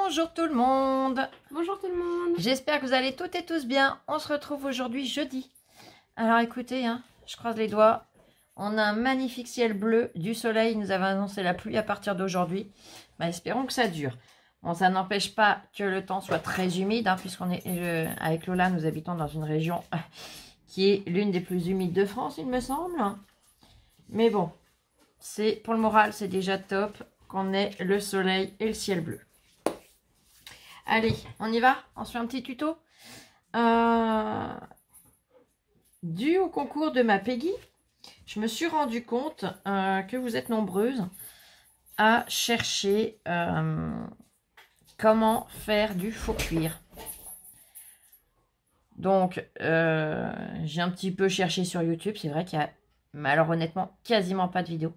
Bonjour tout le monde. Bonjour tout le monde. J'espère que vous allez toutes et tous bien. On se retrouve aujourd'hui jeudi. Alors écoutez, je croise les doigts. On a un magnifique ciel bleu, du soleil. Nous avons annoncé la pluie à partir d'aujourd'hui. Espérons que ça dure. Bon, ça n'empêche pas que le temps soit très humide, puisqu'on est avec Lola, nous habitons dans une région qui est l'une des plus humides de France, il me semble. Mais bon, c'est pour le moral, c'est déjà top qu'on ait le soleil et le ciel bleu. Allez, on y va? On se fait un petit tuto. Dû au concours de ma Peggy, je me suis rendu compte que vous êtes nombreuses à chercher comment faire du faux cuir. Donc, j'ai un petit peu cherché sur YouTube. C'est vrai qu'il y a, mais alors honnêtement, quasiment pas de vidéo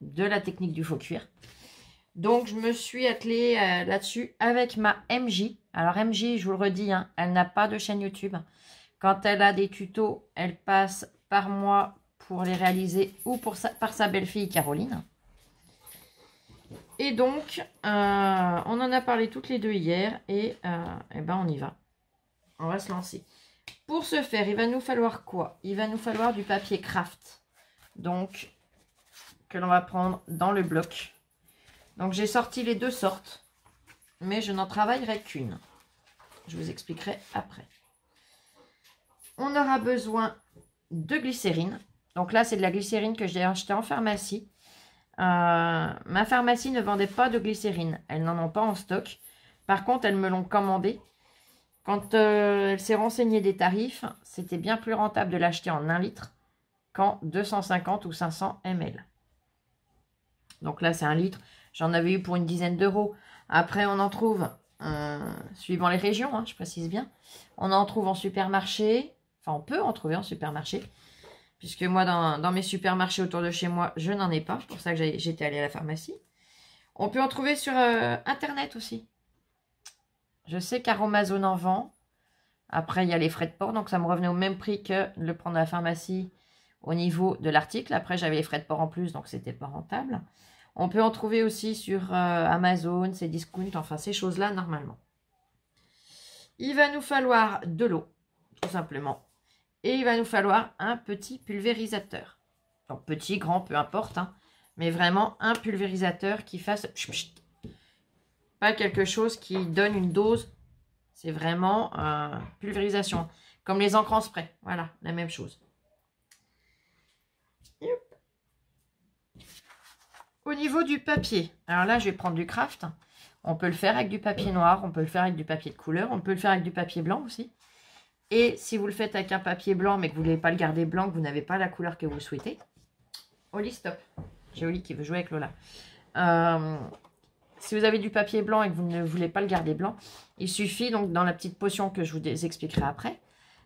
de la technique du faux cuir. Donc, je me suis attelée là-dessus avec ma MJ. Alors, MJ, je vous le redis, elle n'a pas de chaîne YouTube. Quand elle a des tutos, elle passe par moi pour les réaliser ou par sa belle-fille Caroline. Et donc, on en a parlé toutes les deux hier et ben on y va. On va se lancer. Pour ce faire, il va nous falloir quoi? Il va nous falloir du papier craft. Donc, que l'on va prendre dans le bloc. Donc, j'ai sorti les deux sortes, mais je n'en travaillerai qu'une. Je vous expliquerai après. On aura besoin de glycérine. Donc là, c'est de la glycérine que j'ai achetée en pharmacie. Ma pharmacie ne vendait pas de glycérine. Elles n'en ont pas en stock. Par contre, elles me l'ont commandé. Quand elle s'est renseignée des tarifs, c'était bien plus rentable de l'acheter en 1 litre qu'en 250 ou 500 ml. Donc là, c'est 1 litre. J'en avais eu pour une dizaine d'euros. Après, on en trouve, suivant les régions, je précise bien. On en trouve en supermarché. Enfin, on peut en trouver en supermarché. Puisque moi, dans mes supermarchés autour de chez moi, je n'en ai pas. C'est pour ça que j'étais allée à la pharmacie. On peut en trouver sur Internet aussi. Je sais qu'Aromazone en vend. Après, il y a les frais de port. Donc, ça me revenait au même prix que de le prendre à la pharmacie au niveau de l'article. Après, j'avais les frais de port en plus. Donc, c'était pas rentable. On peut en trouver aussi sur Amazon, ces discounts. Enfin, ces choses-là, normalement. Il va nous falloir de l'eau, tout simplement. Et il va nous falloir un petit pulvérisateur. Donc, petit, grand, peu importe. Mais vraiment, un pulvérisateur qui fasse... Pas quelque chose qui donne une dose. C'est vraiment pulvérisation. Comme les encres en spray. Voilà, la même chose. Au niveau du papier. Alors là, je vais prendre du craft. On peut le faire avec du papier noir. On peut le faire avec du papier de couleur. On peut le faire avec du papier blanc aussi. Et si vous le faites avec un papier blanc, mais que vous ne voulez pas le garder blanc, que vous n'avez pas la couleur que vous souhaitez. Oli, stop. J'ai Oli qui veut jouer avec Lola. Si vous avez du papier blanc et que vous ne voulez pas le garder blanc, il suffit donc dans la petite potion que je vous expliquerai après,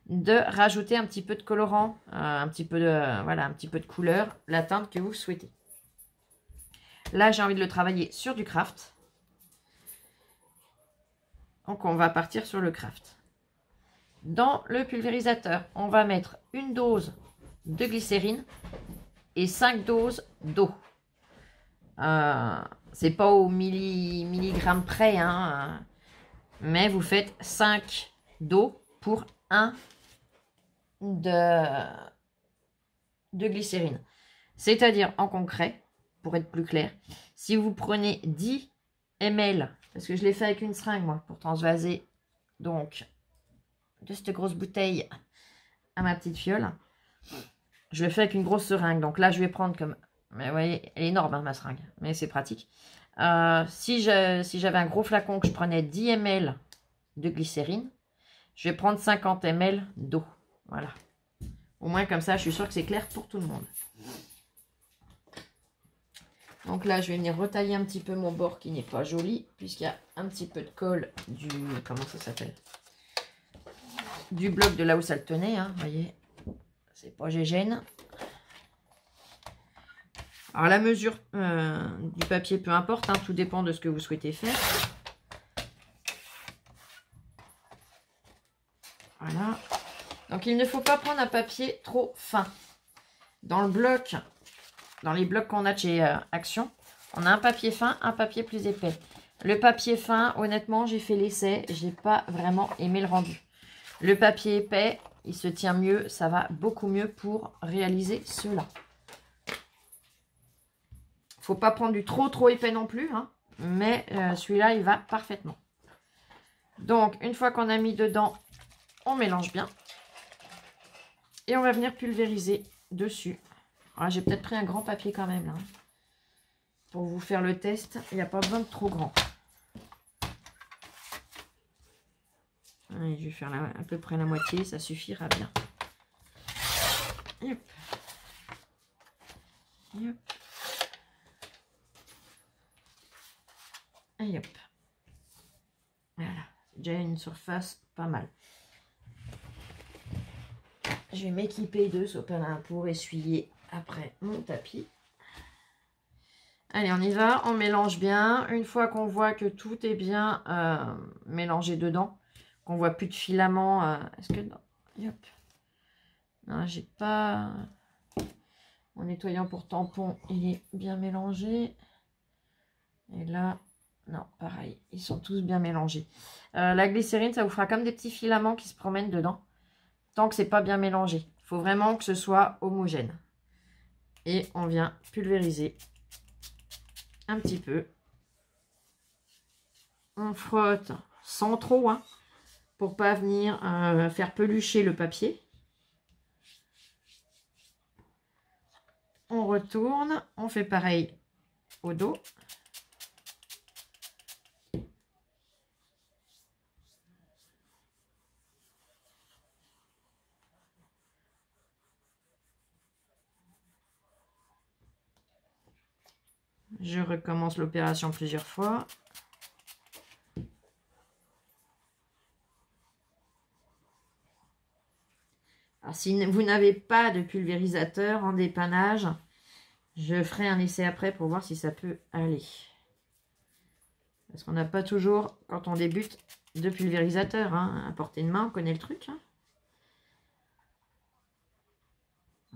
de rajouter un petit peu de colorant, un petit peu de couleur, la teinte que vous souhaitez. Là, j'ai envie de le travailler sur du craft. Donc, on va partir sur le craft. Dans le pulvérisateur, on va mettre une dose de glycérine et 5 doses d'eau. C'est pas au milligramme près, mais vous faites 5 d'eau pour 1 de glycérine. C'est-à-dire, en concret, pour être plus clair, si vous prenez 10 ml, parce que je l'ai fait avec une seringue, moi, pour transvaser, donc, de cette grosse bouteille à ma petite fiole, je le fais avec une grosse seringue. Donc là, je vais prendre comme... Mais vous voyez, elle est énorme, ma seringue, mais c'est pratique. Si j'avais un gros flacon que je prenais 10 ml de glycérine, je vais prendre 50 ml d'eau. Voilà. Au moins comme ça, je suis sûre que c'est clair pour tout le monde. Donc là, je vais venir retailler un petit peu mon bord qui n'est pas joli, puisqu'il y a un petit peu de colle du... Comment ça s'appelle? Du bloc de là où ça le tenait, vous voyez. C'est pas gégène. Alors la mesure du papier, peu importe, tout dépend de ce que vous souhaitez faire. Voilà. Donc il ne faut pas prendre un papier trop fin. Dans le bloc, dans les blocs qu'on a de chez Action, on a un papier fin, un papier plus épais. Le papier fin, honnêtement, j'ai fait l'essai. Je n'ai pas vraiment aimé le rendu. Le papier épais, il se tient mieux. Ça va beaucoup mieux pour réaliser cela. Faut pas prendre du trop épais non plus, hein, mais celui-là, il va parfaitement. Donc, une fois qu'on a mis dedans, on mélange bien. Et on va venir pulvériser dessus. Ah, j'ai peut-être pris un grand papier quand même, là. Pour vous faire le test, il n'y a pas besoin de trop grand. Allez, je vais faire à peu près la moitié, ça suffira bien. Yep. Yep. Et hop. Voilà, déjà une surface pas mal. Je vais m'équiper de sopalin pour essuyer après mon tapis. Allez, on y va, on mélange bien. Une fois qu'on voit que tout est bien mélangé dedans, qu'on voit plus de filaments. Est-ce que... Hop. Non, j'ai pas... Mon nettoyant pour tampon, il est bien mélangé. Et là... Non, pareil, ils sont tous bien mélangés. La glycérine, ça vous fera comme des petits filaments qui se promènent dedans. Tant que c'est pas bien mélangé. Il faut vraiment que ce soit homogène. Et on vient pulvériser un petit peu. On frotte sans trop, hein, pour pas venir faire pelucher le papier. On retourne, on fait pareil au dos. Je recommence l'opération plusieurs fois. Alors, si vous n'avez pas de pulvérisateur en dépannage, je ferai un essai après pour voir si ça peut aller. Parce qu'on n'a pas toujours, quand on débute, de pulvérisateur, hein, à portée de main, on connaît le truc. Hein.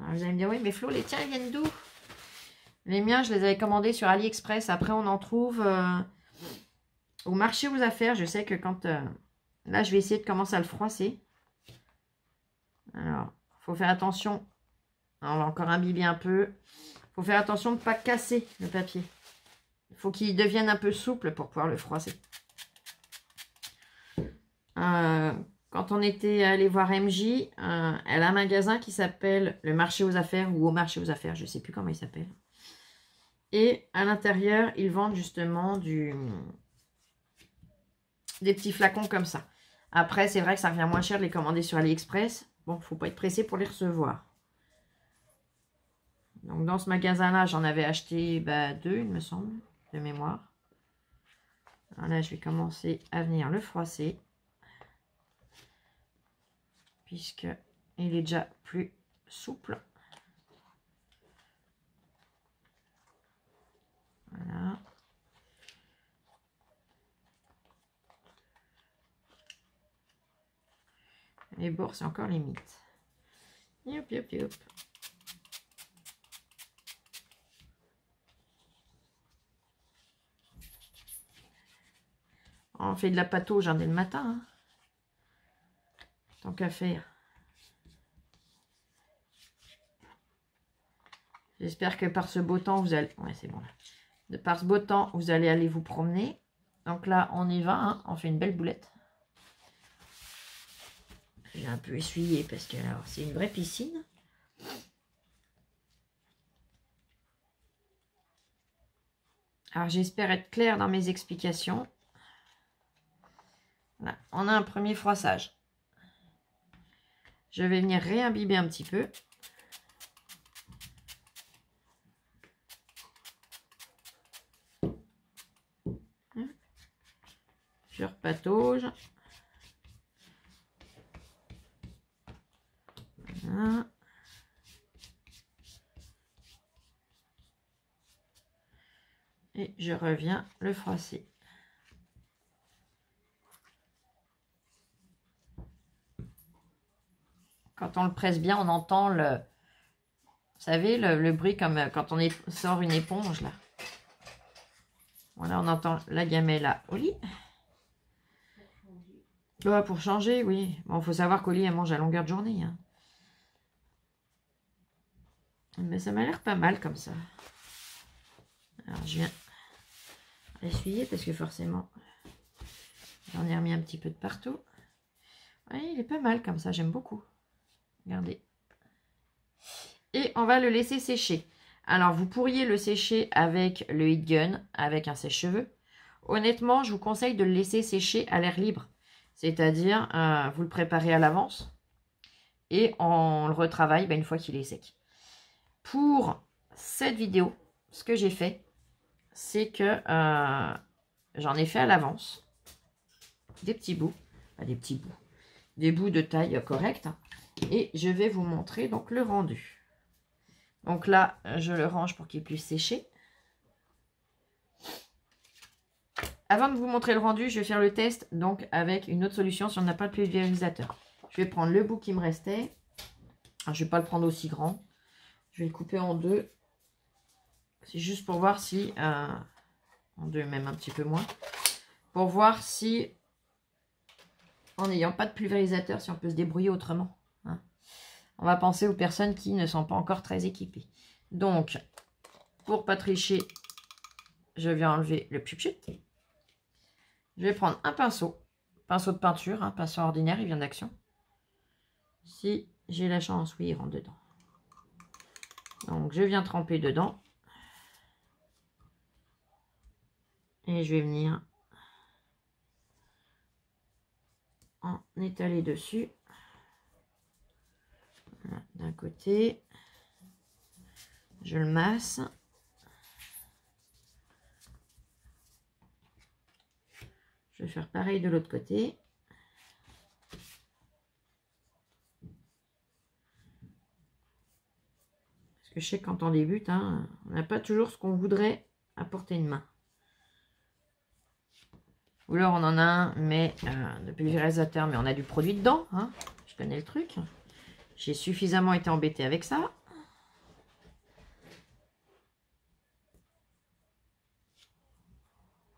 Alors, vous allez me dire, oui, mais Flo, les tiens, ils viennent d'où? Les miens, je les avais commandés sur AliExpress. Après, on en trouve au marché aux affaires. Je sais que quand... là, je vais essayer de commencer à le froisser. Alors, il faut faire attention. On va encore imbiber un peu. Il faut faire attention de ne pas casser le papier. Il faut qu'il devienne un peu souple pour pouvoir le froisser. Quand on était allé voir MJ, elle a un magasin qui s'appelle le marché aux affaires ou au marché aux affaires. Je ne sais plus comment il s'appelle. Et à l'intérieur, ils vendent justement des petits flacons comme ça. Après, c'est vrai que ça revient moins cher de les commander sur AliExpress. Bon, il ne faut pas être pressé pour les recevoir. Donc, dans ce magasin-là, j'en avais acheté 2, il me semble, de mémoire. Alors là, je vais commencer à venir le froisser. Puisqu'il est déjà plus souple. Voilà. Les bords, c'est encore limite. Yop, yop, yop. On fait de la patauge dès le matin. Hein. Tant qu'à faire. J'espère que par ce beau temps, vous allez... Ouais, c'est bon là. Par ce beau temps, vous allez aller vous promener. Donc là, on y va. Hein. On fait une belle boulette. J'ai un peu essuyé parce que c'est une vraie piscine. Alors, j'espère être claire dans mes explications. Voilà, on a un premier froissage. Je vais venir réimbiber un petit peu. Je repatauge. Voilà. Et je reviens le froisser. Quand on le presse bien, on entend le... Vous savez, le bruit comme quand on sort une éponge, là. Voilà, Là, on entend la gamelle au lit. Ouais, pour changer, oui. Bon, faut savoir qu'Oli, elle mange à longueur de journée. Hein. Mais ça m'a l'air pas mal comme ça. Alors, je viens essuyer parce que forcément, j'en ai remis un petit peu de partout. Oui, il est pas mal comme ça, j'aime beaucoup. Regardez. Et on va le laisser sécher. Alors, vous pourriez le sécher avec le heat gun, avec un sèche-cheveux. Honnêtement, je vous conseille de le laisser sécher à l'air libre. C'est-à-dire, vous le préparez à l'avance et on le retravaille une fois qu'il est sec. Pour cette vidéo, ce que j'ai fait, c'est que j'en ai fait à l'avance des petits bouts, des bouts de taille correcte. Et je vais vous montrer donc le rendu. Donc là, je le range pour qu'il puisse sécher. Avant de vous montrer le rendu, je vais faire le test donc avec une autre solution si on n'a pas de pulvérisateur. Je vais prendre le bout qui me restait. Alors, je ne vais pas le prendre aussi grand. Je vais le couper en deux. C'est juste pour voir si... en deux, même un petit peu moins. Pour voir si, en n'ayant pas de pulvérisateur, si on peut se débrouiller autrement. Hein. On va penser aux personnes qui ne sont pas encore très équipées. Donc, pour pas tricher, je vais enlever le pchut. Je vais prendre un pinceau de peinture, un pinceau ordinaire, il vient d'Action. Si j'ai la chance, oui, il rentre dedans. Donc, je viens tremper dedans. Et je vais venir en étaler dessus. Voilà, d'un côté. Je le masse. Je vais faire pareil de l'autre côté. Parce que je sais que quand on débute, hein, on n'a pas toujours ce qu'on voudrait à portée de main. Ou alors on en a un, mais de pulvérisateur, mais on a du produit dedans. Hein. Je connais le truc. J'ai suffisamment été embêtée avec ça.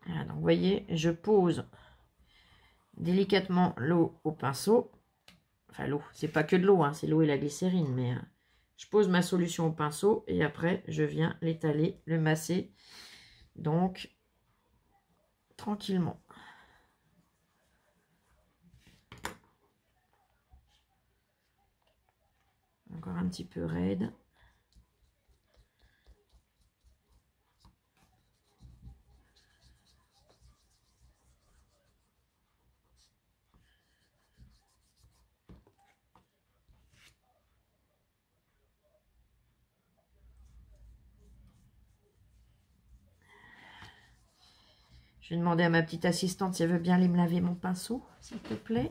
Voilà, donc vous voyez, je pose délicatement l'eau au pinceau. Enfin l'eau, c'est pas que de l'eau, hein, c'est l'eau et la glycérine, mais je pose ma solution au pinceau et après je viens l'étaler, le masser, donc tranquillement. Encore un petit peu raide. Je vais demander à ma petite assistante si elle veut bien aller me laver mon pinceau, s'il te plaît.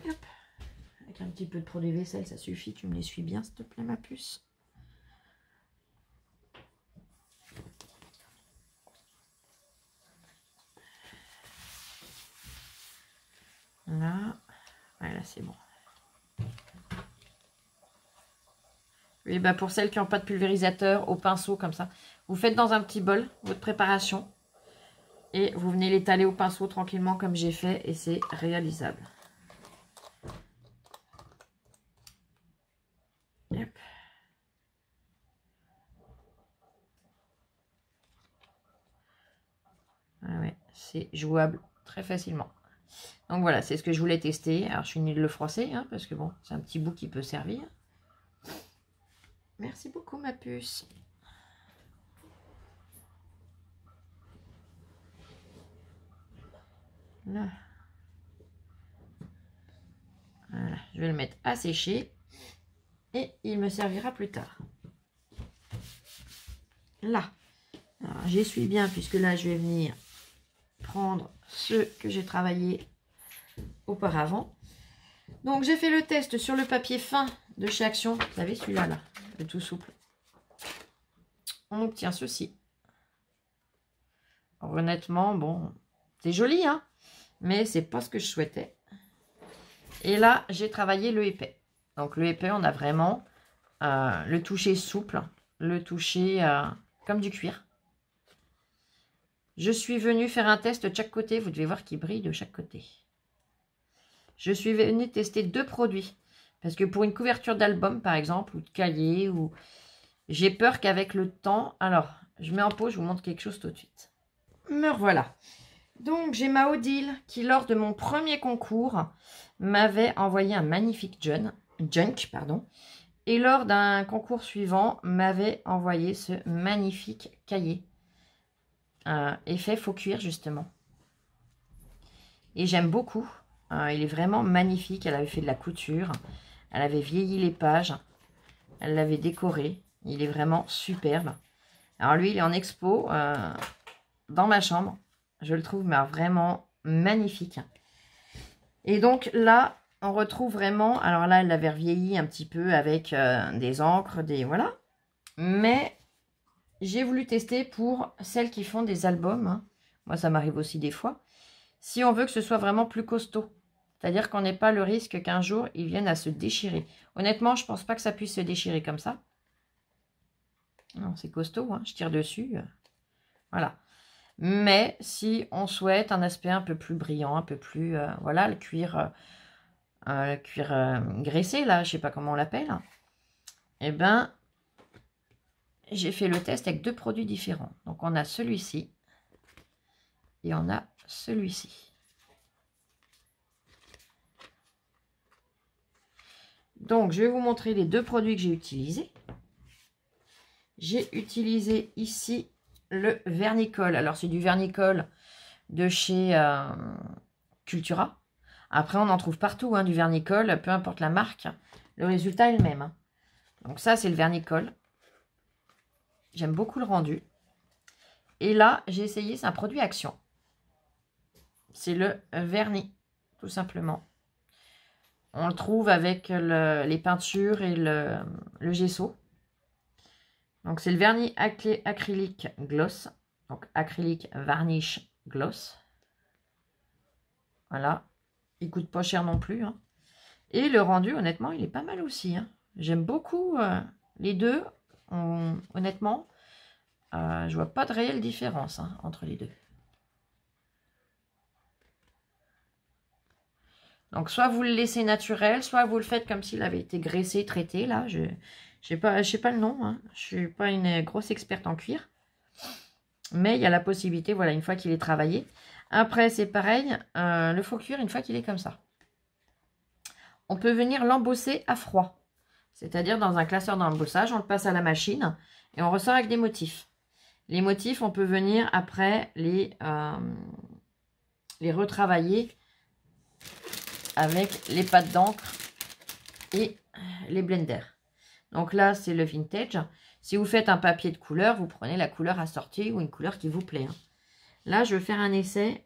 Hop. Avec un petit peu de produit vaisselle, ça suffit. Tu me l'essuies bien, s'il te plaît, ma puce. Là. Voilà, c'est bon. Et bah pour celles qui n'ont pas de pulvérisateur, au pinceau comme ça, vous faites dans un petit bol votre préparation et vous venez l'étaler au pinceau tranquillement comme j'ai fait et c'est réalisable. Yep. Ah ouais, c'est jouable très facilement. Donc voilà, c'est ce que je voulais tester. Alors je suis nulle de le froisser hein, parce que bon, c'est un petit bout qui peut servir. Merci beaucoup ma puce. Là. Voilà, je vais le mettre à sécher et il me servira plus tard. Là, j'essuie bien puisque là je vais venir prendre ceux que j'ai travaillé auparavant. Donc j'ai fait le test sur le papier fin de chez Action. Vous savez celui-là, là, le tout souple. On obtient ceci. Alors, honnêtement, bon, c'est joli, hein, mais c'est pas ce que je souhaitais. Et là, j'ai travaillé le épais. Donc le épais, on a vraiment le toucher souple, le toucher comme du cuir. Je suis venue faire un test de chaque côté. Vous devez voir qu'il brille de chaque côté. Je suis venue tester 2 produits. Parce que pour une couverture d'album, par exemple, ou de cahier, ou j'ai peur qu'avec le temps... Alors, je mets en pause, je vous montre quelque chose tout de suite. Me revoilà. Donc, j'ai ma Odile qui, lors de mon premier concours, m'avait envoyé un magnifique junk, pardon. Et lors d'un concours suivant, m'avait envoyé ce magnifique cahier. Effet faux cuir, justement. Et j'aime beaucoup. Il est vraiment magnifique. Elle avait fait de la couture. Elle avait vieilli les pages. Elle l'avait décoré. Il est vraiment superbe. Alors lui, il est en expo dans ma chambre. Je le trouve vraiment magnifique. Et donc là, on retrouve vraiment... Alors là, elle l'avait vieilli un petit peu avec des encres, des... Voilà. Mais j'ai voulu tester pour celles qui font des albums. Hein. Moi, ça m'arrive aussi des fois. Si on veut que ce soit vraiment plus costaud. C'est-à-dire qu'on n'ait pas le risque qu'un jour, ils viennent à se déchirer. Honnêtement, je ne pense pas que ça puisse se déchirer comme ça. Non, c'est costaud, hein. Je tire dessus. Voilà. Mais si on souhaite un aspect un peu plus brillant, un peu plus... voilà, le cuir graissé, là, je ne sais pas comment on l'appelle. Eh bien, j'ai fait le test avec 2 produits différents. Donc, on a celui-ci et on a celui-ci. Donc, je vais vous montrer les 2 produits que j'ai utilisés. J'ai utilisé ici le vernicole. Alors, c'est du vernicole de chez Cultura. Après, on en trouve partout, hein, du vernicole, peu importe la marque. Le résultat est le même. Hein. Donc, ça, c'est le vernicole. J'aime beaucoup le rendu. Et là, j'ai essayé, c'est un produit Action. C'est le vernis, tout simplement. On le trouve avec les peintures et le gesso. Donc, c'est le vernis acrylique gloss. Donc, acrylique varnish gloss. Voilà. Il coûte pas cher non plus. Hein. Et le rendu, honnêtement, il est pas mal aussi. Hein. J'aime beaucoup les deux. Honnêtement, je vois pas de réelle différence hein, entre les deux. Donc, soit vous le laissez naturel, soit vous le faites comme s'il avait été graissé, traité. Là, je sais pas le nom. Hein. Je suis pas une grosse experte en cuir. Mais il y a la possibilité, voilà, une fois qu'il est travaillé. Après, c'est pareil, le faux cuir, une fois qu'il est comme ça. On peut venir l'embosser à froid. C'est-à-dire dans un classeur d'embossage, on le passe à la machine et on ressort avec des motifs. Les motifs, on peut venir après les retravailler avec les pâtes d'encre et les blenders. Donc là, c'est le vintage. Si vous faites un papier de couleur, vous prenez la couleur assortie ou une couleur qui vous plaît. Hein. Là, je vais faire un essai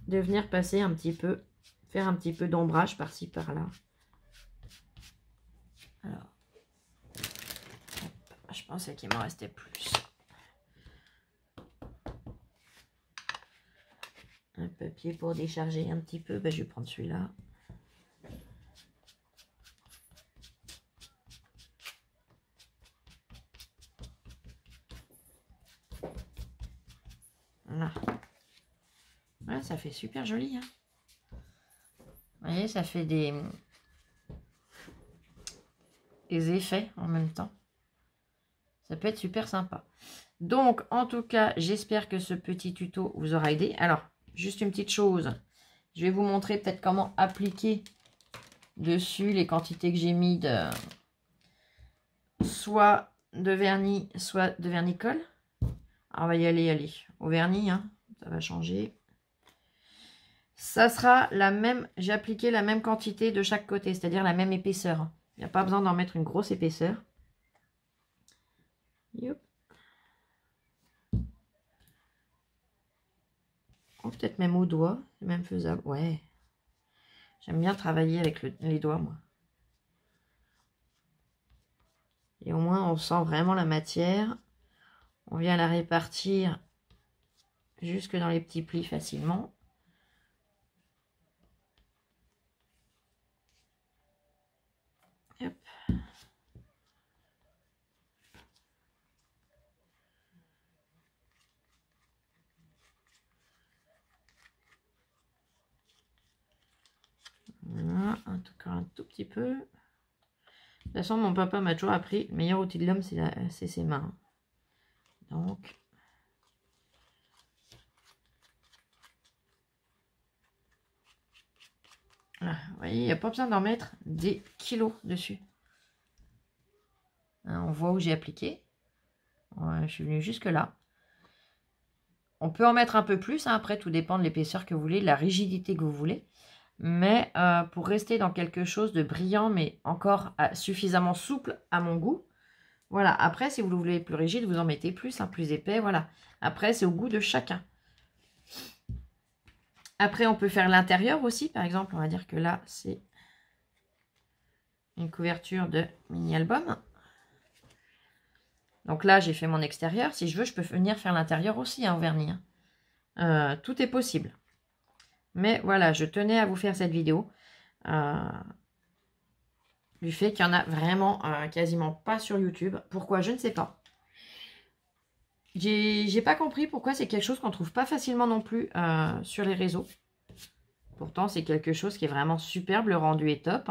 de venir passer un petit peu, faire un petit peu d'ombrage par-ci, par-là. Alors, hop, je pensais qu'il m'en restait plus. Un papier pour décharger un petit peu, ben, je vais prendre celui-là. Voilà. Voilà, ça fait super joli. Hein. Vous voyez, ça fait des effets en même temps. Ça peut être super sympa. Donc, en tout cas, j'espère que ce petit tuto vous aura aidé. Alors, juste une petite chose. Je vais vous montrer peut-être comment appliquer dessus les quantités que j'ai mis de soit de vernis, soit de vernicole. Alors, on va y aller au vernis. Hein. Ça va changer. Ça sera la même, j'ai appliqué la même quantité de chaque côté, c'est-à-dire la même épaisseur. Il n'y a pas besoin d'en mettre une grosse épaisseur. Yop. Oh, peut-être même au doigt, c'est même faisable. Ouais. J'aime bien travailler avec les doigts, moi. Et au moins, on sent vraiment la matière. On vient la répartir jusque dans les petits plis facilement. Hop. encore un tout petit peu. De toute façon, mon papa m'a toujours appris, le meilleur outil de l'homme, c'est ses mains. Donc, voilà. Vous voyez, il n'y a pas besoin d'en mettre des kilos dessus. Hein, on voit où j'ai appliqué. Ouais, je suis venue jusque là. On peut en mettre un peu plus, hein. Après, tout dépend de l'épaisseur que vous voulez, de la rigidité que vous voulez. Mais pour rester dans quelque chose de brillant, mais encore suffisamment souple à mon goût. Voilà, après, si vous le voulez plus rigide, vous en mettez plus, hein, plus épais, voilà. Après, c'est au goût de chacun. Après, on peut faire l'intérieur aussi, par exemple. On va dire que là, c'est une couverture de mini-album. Donc là, j'ai fait mon extérieur. Si je veux, je peux venir faire l'intérieur aussi, hein, en vernis. Hein. Tout est possible. Mais voilà, je tenais à vous faire cette vidéo. Du fait qu'il y en a vraiment quasiment pas sur YouTube. Pourquoi? Je ne sais pas. J'ai pas compris pourquoi c'est quelque chose qu'on trouve pas facilement non plus sur les réseaux. Pourtant, c'est quelque chose qui est vraiment superbe. Le rendu est top.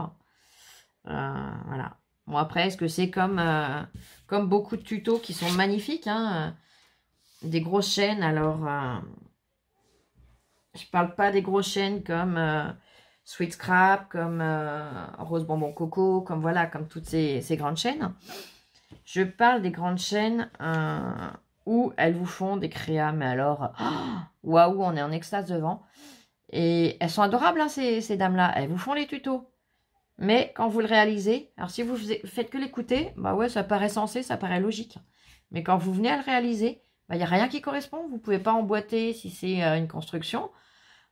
Voilà. Bon, après, est-ce que c'est comme beaucoup de tutos qui sont magnifiques, hein, des grosses chaînes, alors... je parle pas des grosses chaînes comme Sweet Scrap, comme Rose Bonbon Coco, comme voilà, comme toutes ces grandes chaînes. Je parle des grandes chaînes où elles vous font des créas, mais alors, waouh, on est en extase devant. Et elles sont adorables, hein, ces dames-là. Elles vous font les tutos. Mais quand vous le réalisez, alors si vous faites que l'écouter, bah ouais, ça paraît sensé, ça paraît logique. Mais quand vous venez à le réaliser, bah, il n'y a rien qui correspond. Vous ne pouvez pas emboîter si c'est une construction.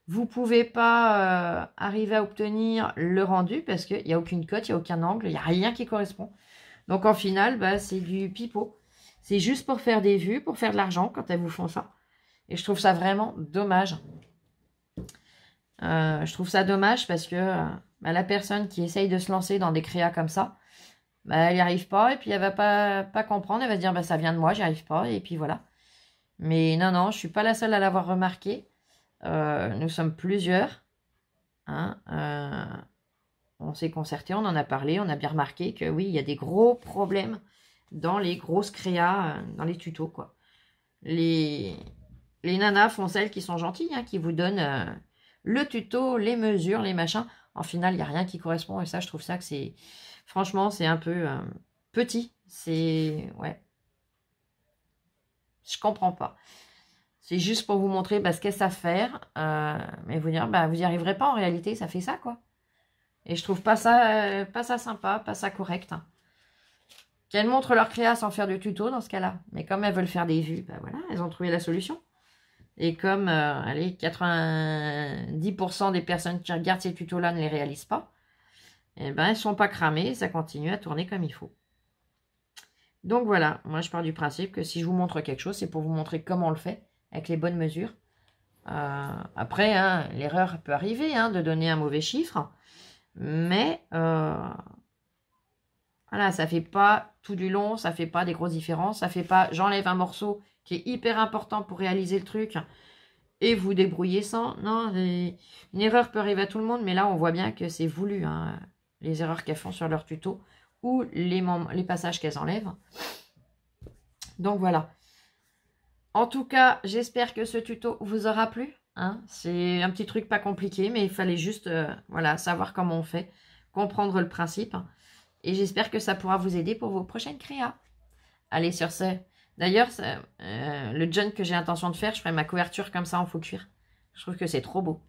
Vous ne pouvez pas arriver à obtenir le rendu parce qu'il n'y a aucune cote, il n'y a aucun angle, il n'y a rien qui correspond. Donc en final, bah, c'est du pipeau. C'est juste pour faire des vues, pour faire de l'argent quand elles vous font ça. Et je trouve ça vraiment dommage. Je trouve ça dommage parce que bah, la personne qui essaye de se lancer dans des créas comme ça, bah, elle n'y arrive pas et puis elle va pas comprendre. Elle va se dire bah, ça vient de moi, j'y arrive pas et puis voilà. Mais non, non, je ne suis pas la seule à l'avoir remarqué. Nous sommes plusieurs. Hein, on s'est concerté, on en a parlé, on a bien remarqué que oui, il y a des gros problèmes dans les grosses créas, dans les tutos, quoi. Les nanas font celles qui sont gentilles, hein, qui vous donnent le tuto, les mesures, les machins. En final, il n'y a rien qui correspond. Et ça, je trouve ça que c'est... Franchement, c'est un peu petit. C'est... Ouais. Je comprends pas. C'est juste pour vous montrer bah, ce qu'elles savent faire. Mais vous dire, bah, vous n'y arriverez pas en réalité. Ça fait ça, quoi. Et je trouve pas ça sympa, pas ça correct. Hein. Qu'elles montrent leur créa sans faire de tuto dans ce cas-là. Mais comme elles veulent faire des vues, bah voilà, elles ont trouvé la solution. Et comme, allez, 90% des personnes qui regardent ces tutos-là ne les réalisent pas, eh ben, elles ne sont pas cramées, ça continue à tourner comme il faut. Donc voilà, moi je pars du principe que si je vous montre quelque chose, c'est pour vous montrer comment on le fait, avec les bonnes mesures. Après, hein, l'erreur peut arriver, hein, de donner un mauvais chiffre, mais voilà, ça ne fait pas tout du long, ça ne fait pas des grosses différences, ça ne fait pas j'enlève un morceau qui est hyper important pour réaliser le truc et vous débrouillez sans. Non, une erreur peut arriver à tout le monde, mais là, on voit bien que c'est voulu, hein, les erreurs qu'elles font sur leur tuto ou les passages qu'elles enlèvent. Donc, voilà. En tout cas, j'espère que ce tuto vous aura plu. Hein. C'est un petit truc pas compliqué, mais il fallait juste voilà, savoir comment on fait, comprendre le principe. Et j'espère que ça pourra vous aider pour vos prochaines créas. Allez, sur ce... D'ailleurs, le junk que j'ai l'intention de faire, je ferai ma couverture comme ça en faux cuir. Je trouve que c'est trop beau.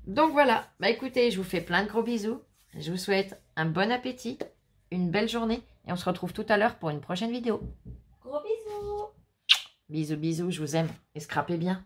Donc voilà, bah écoutez, je vous fais plein de gros bisous. Je vous souhaite un bon appétit, une belle journée. Et on se retrouve tout à l'heure pour une prochaine vidéo. Gros bisous. Bisous, bisous, je vous aime. Et scrapez bien.